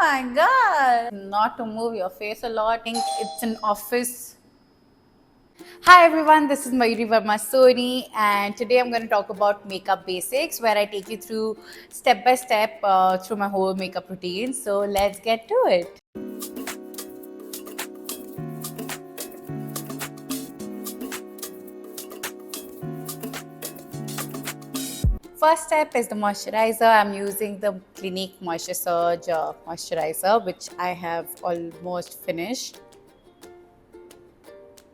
my god! Not to move your face a lot. I think it's an office. Hi everyone, this is Mayuri Verma Soni, and today I'm going to talk about makeup basics where I take you through step by step through my whole makeup routine. So let's get to it. First step is the moisturizer. I'm using the Clinique Moisture Surge moisturizer, which I have almost finished.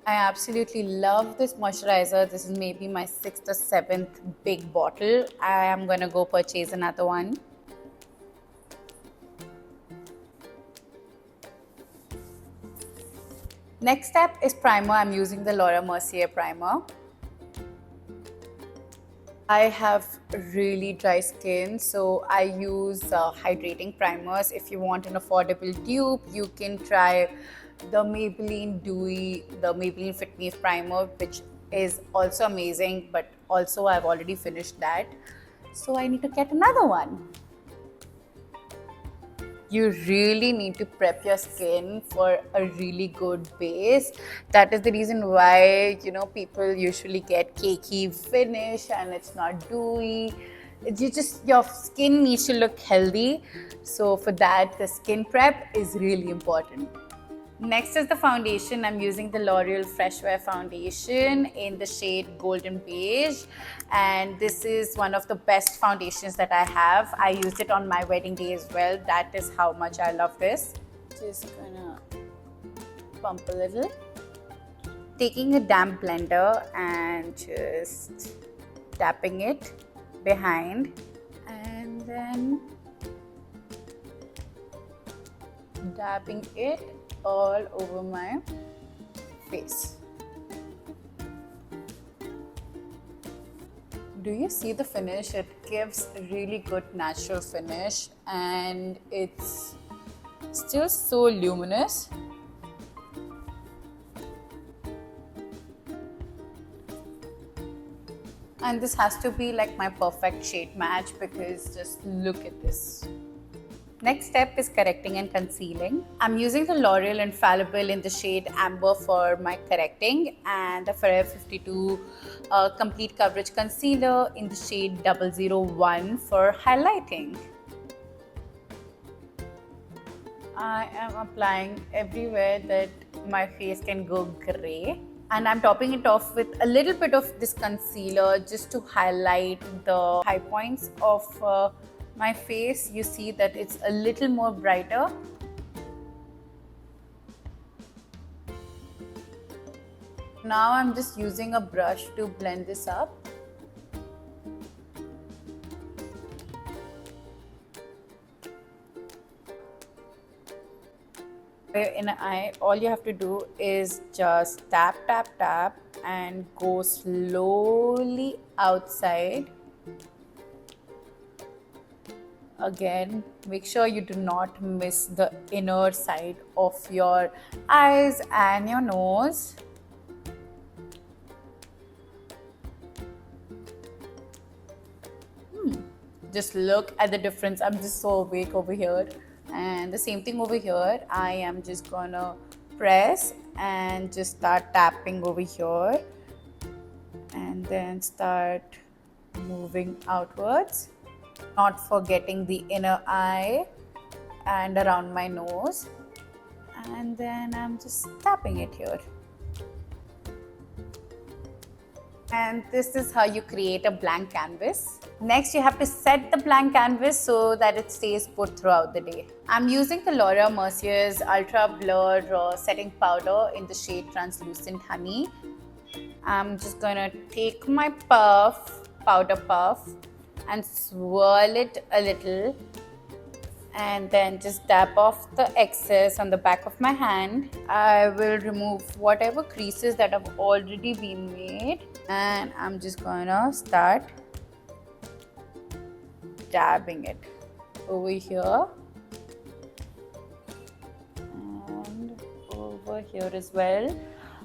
I absolutely love this moisturizer. This is maybe my 6th or 7th big bottle. I am gonna go purchase another one. Next step is primer. I'm using the Laura Mercier primer. I have really dry skin, so I use hydrating primers. If you want an affordable dupe, you can try the Maybelline Dewy, the Maybelline Fit Me primer, which is also amazing, but also I've already finished that. So I need to get another one. You really need to prep your skin for a really good base. That is the reason why, people usually get cakey finish and it's not dewy. Your skin needs to look healthy. So for that, the skin prep is really important. Next is the foundation. I'm using the L'Oreal Fresh Wear foundation in the shade Golden Beige, and this is one of the best foundations that I have. I used it on my wedding day as well. That is how much I love this. Just gonna pump a little. Taking a damp blender and just tapping it behind, and then dabbing it all over my face. Do you see the finish? It gives a really good natural finish and it's still so luminous. And this has to be like my perfect shade match because just look at this. Next step is correcting and concealing. I'm using the L'Oreal Infallible in the shade Amber for my correcting and the Forever 52 Complete Coverage Concealer in the shade 001 for highlighting. I am applying everywhere that my face can go grey. And I'm topping it off with a little bit of this concealer just to highlight the high points of my face. You see that it's a little more brighter. Now I'm just using a brush to blend this up. In an eye, all you have to do is just tap, tap, tap and go slowly outside. Again, make sure you do not miss the inner side of your eyes and your nose. Just look at the difference. I'm just so awake over here. And the same thing over here. I am just gonna press and just start tapping over here. And then start moving outwards. Not forgetting the inner eye and around my nose, and then I'm just tapping it here. And this is how you create a blank canvas. Next, you have to set the blank canvas so that it stays put throughout the day. I'm using the Laura Mercier's Ultra Blur Setting Powder in the shade Translucent Honey. I'm just gonna take my powder puff, and swirl it a little and then just dab off the excess on the back of my hand. I will remove whatever creases that have already been made and I'm just gonna start dabbing it over here and over here as well.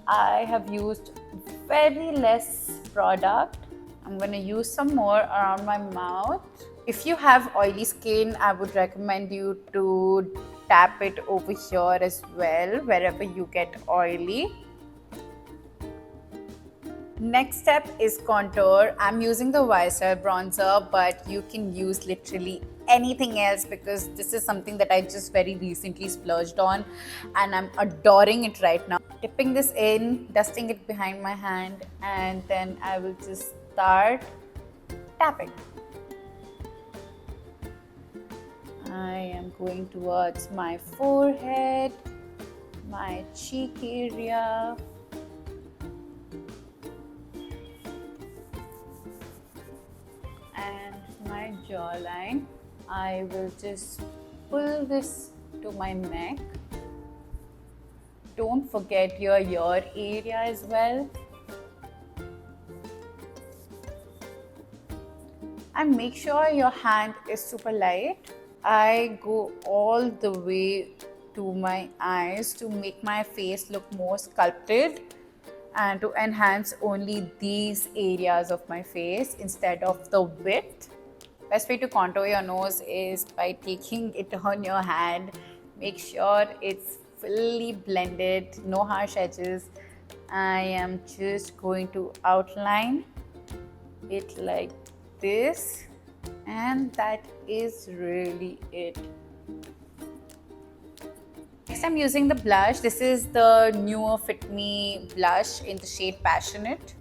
I have used very less product. I'm going to use some more around my mouth. If you have oily skin, I would recommend you to tap it over here as well, wherever you get oily. Next step is contour. I'm using the YSL bronzer, but you can use literally anything else because this is something that I just very recently splurged on and I'm adoring it right now. Dipping this in, dusting it behind my hand, and then I will just start tapping. I am going towards my forehead, my cheek area, and my jawline. I will just pull this to my neck. Don't forget your ear area as well. And make sure your hand is super light. I go all the way to my eyes to make my face look more sculpted and to enhance only these areas of my face instead of the width. Best way to contour your nose is by taking it on your hand. Make sure it's fully blended, no harsh edges. I am just going to outline it like this, and that is really it. Next, I'm using the blush. This is the newer Fit Me blush in the shade Passionate.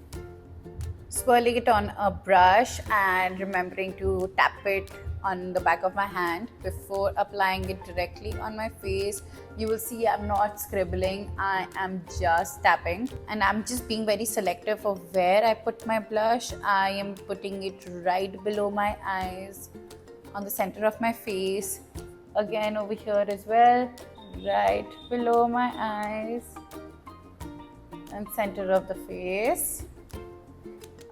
Swirling it on a brush and remembering to tap it on the back of my hand before applying it directly on my face. You will see I'm not scribbling, I am just tapping, and I'm just being very selective of where I put my blush. I am putting it right below my eyes, on the center of my face, again over here as well, right below my eyes and center of the face.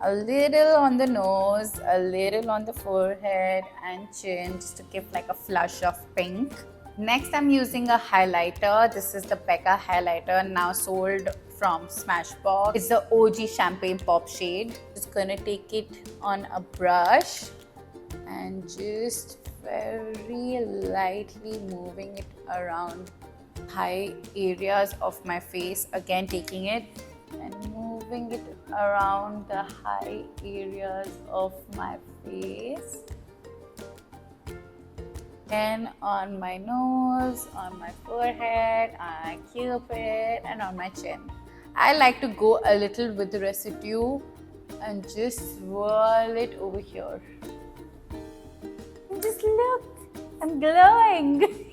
A little on the nose, a little on the forehead and chin, just to give like a flush of pink. Next, I'm using a highlighter. This is the Becca highlighter, now sold from Smashbox. It's the OG Champagne Pop shade. Just gonna take it on a brush and just very lightly moving it around high areas of my face. Again, taking it and moving it around the high areas of my face. And on my nose, on my forehead, on my cupid, and on my chin. I like to go a little with the residue and just swirl it over here. And just look, I'm glowing.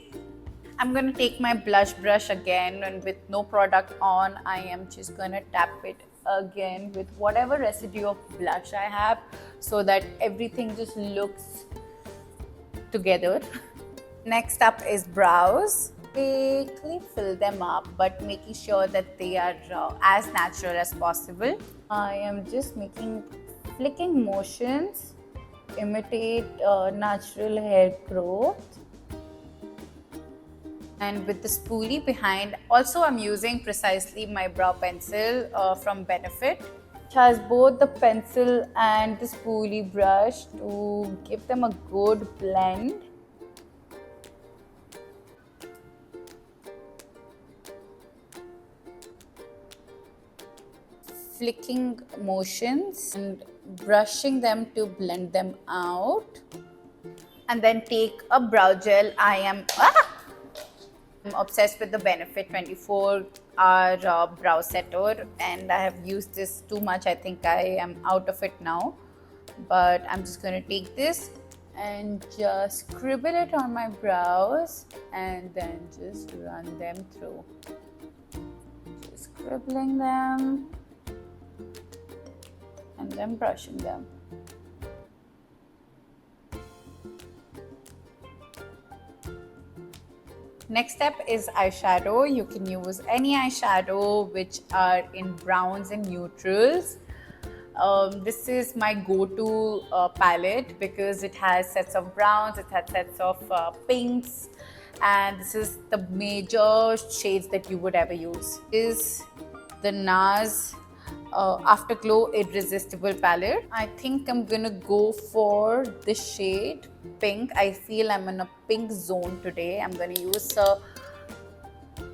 I'm going to take my blush brush again, and with no product on, I am just going to tap it again with whatever residue of blush I have so that everything just looks together. Next up is brows. Quickly fill them up, but making sure that they are as natural as possible. I am just making flicking motions, imitate natural hair growth. And with the spoolie behind, also I'm using precisely my brow pencil from Benefit, which has both the pencil and the spoolie brush to give them a good blend. Flicking motions and brushing them to blend them out. And then take a brow gel. I'm obsessed with the Benefit 24-hour brow setter, and I have used this too much. I think I am out of it now, but I'm just going to take this and just scribble it on my brows and then just run them through. Just scribbling them and then brushing them. Next step is eyeshadow. You can use any eyeshadow which are in browns and neutrals. This is my go-to palette because it has sets of browns, it has sets of pinks, and this is the major shades that you would ever use. This is the NARS Afterglow Irresistible palette. I think I'm gonna go for the shade pink. I feel I'm in a pink zone today. I'm gonna use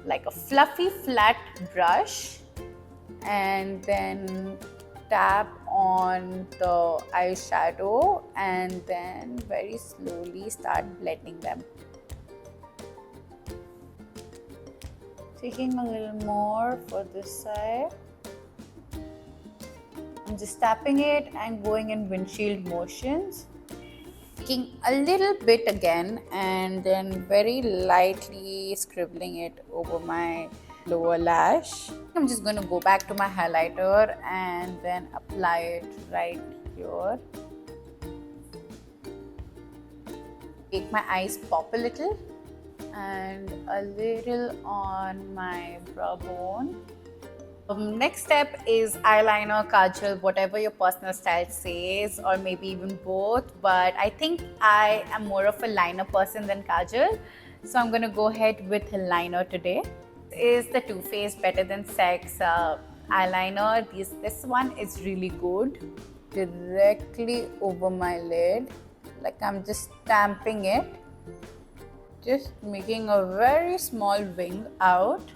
like a fluffy flat brush and then tap on the eyeshadow and then very slowly start blending them. Taking a little more for this side. I'm just tapping it and going in windshield motions. Taking a little bit again and then very lightly scribbling it over my lower lash. I'm just going to go back to my highlighter and then apply it right here. Make my eyes pop a little and a little on my brow bone. Next step is eyeliner, kajal, whatever your personal style says, or maybe even both. But I think I am more of a liner person than kajal, so I'm gonna go ahead with a liner today. This is the Too Faced Better Than Sex eyeliner. This one is really good. Directly over my lid, like I'm just stamping it, just making a very small wing out.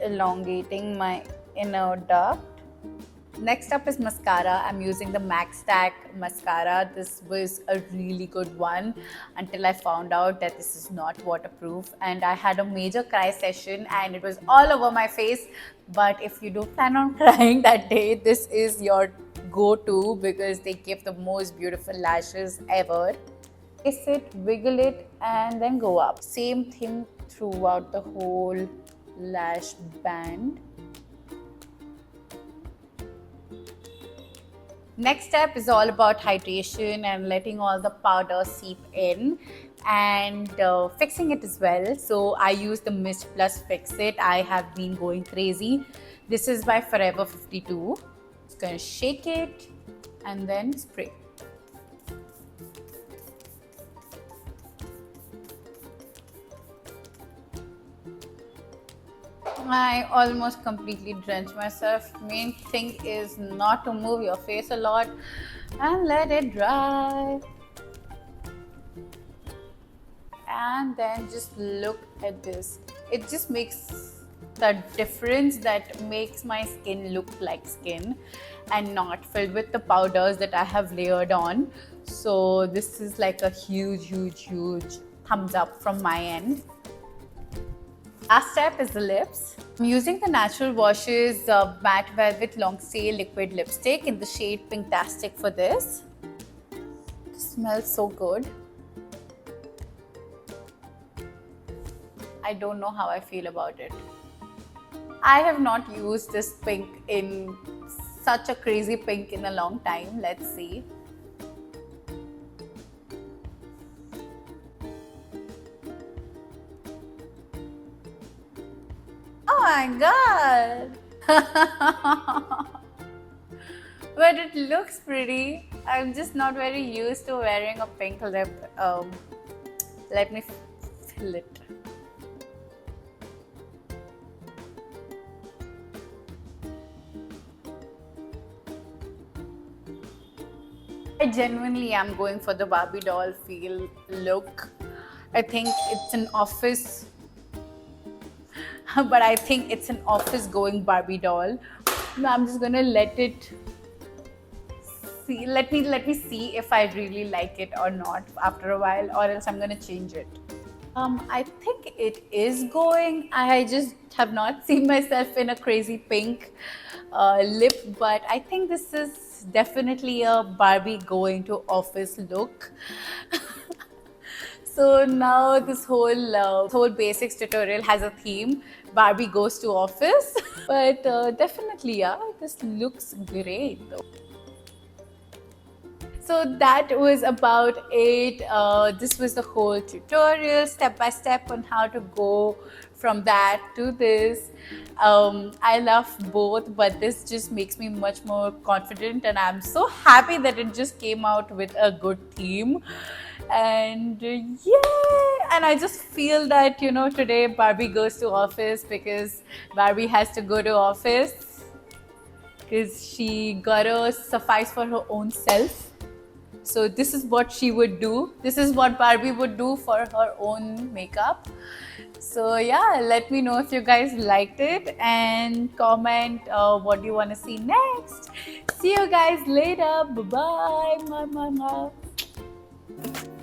Elongating my inner duct. Next up is mascara. I'm using the MAC Stack mascara. This was a really good one until I found out that this is not waterproof, and I had a major cry session and it was all over my face. But if you don't plan on crying that day, this is your go-to because they give the most beautiful lashes ever. Place it, wiggle it, and then go up. Same thing throughout the whole lash band. Next step is all about hydration and letting all the powder seep in and fixing it as well. So I use the Mist Plus Fix It. I have been going crazy. This is by Forever 52. Just gonna shake it and then spray. I almost completely drenched myself. Main thing is not to move your face a lot and let it dry. And then just look at this. It just makes the difference that makes my skin look like skin and not filled with the powders that I have layered on. So this is like a huge thumbs up from my end. Last step is the lips. I'm using the Natural Washes Matte Velvet Long Stay Liquid Lipstick in the shade Pinktastic for this. It smells so good. I don't know how I feel about it. I have not used this pink in such a crazy pink in a long time. Let's see. Oh my god! But it looks pretty. I'm just not very used to wearing a pink lip. Let me fill it. I genuinely am going for the Barbie doll feel look. I think it's an office but I think it's an office going Barbie doll. Now I'm just gonna let it see. Let me see if I really like it or not after a while, or else I'm gonna change it. I think it is going. I just have not seen myself in a crazy pink lip, but I think this is definitely a Barbie going to office look. So now this whole basics tutorial has a theme. Barbie goes to office. But definitely, yeah, this looks great though. So that was about it. This was the whole tutorial, step by step on how to go from that to this. I love both, but this just makes me much more confident, and I'm so happy that it just came out with a good theme. And yeah, and I just feel that, you know, today Barbie goes to office because Barbie has to go to office because she gotta suffice for her own self. So this is what she would do. This is what Barbie would do for her own makeup. So yeah, let me know if you guys liked it and comment what you want to see next. See you guys later. Bye bye.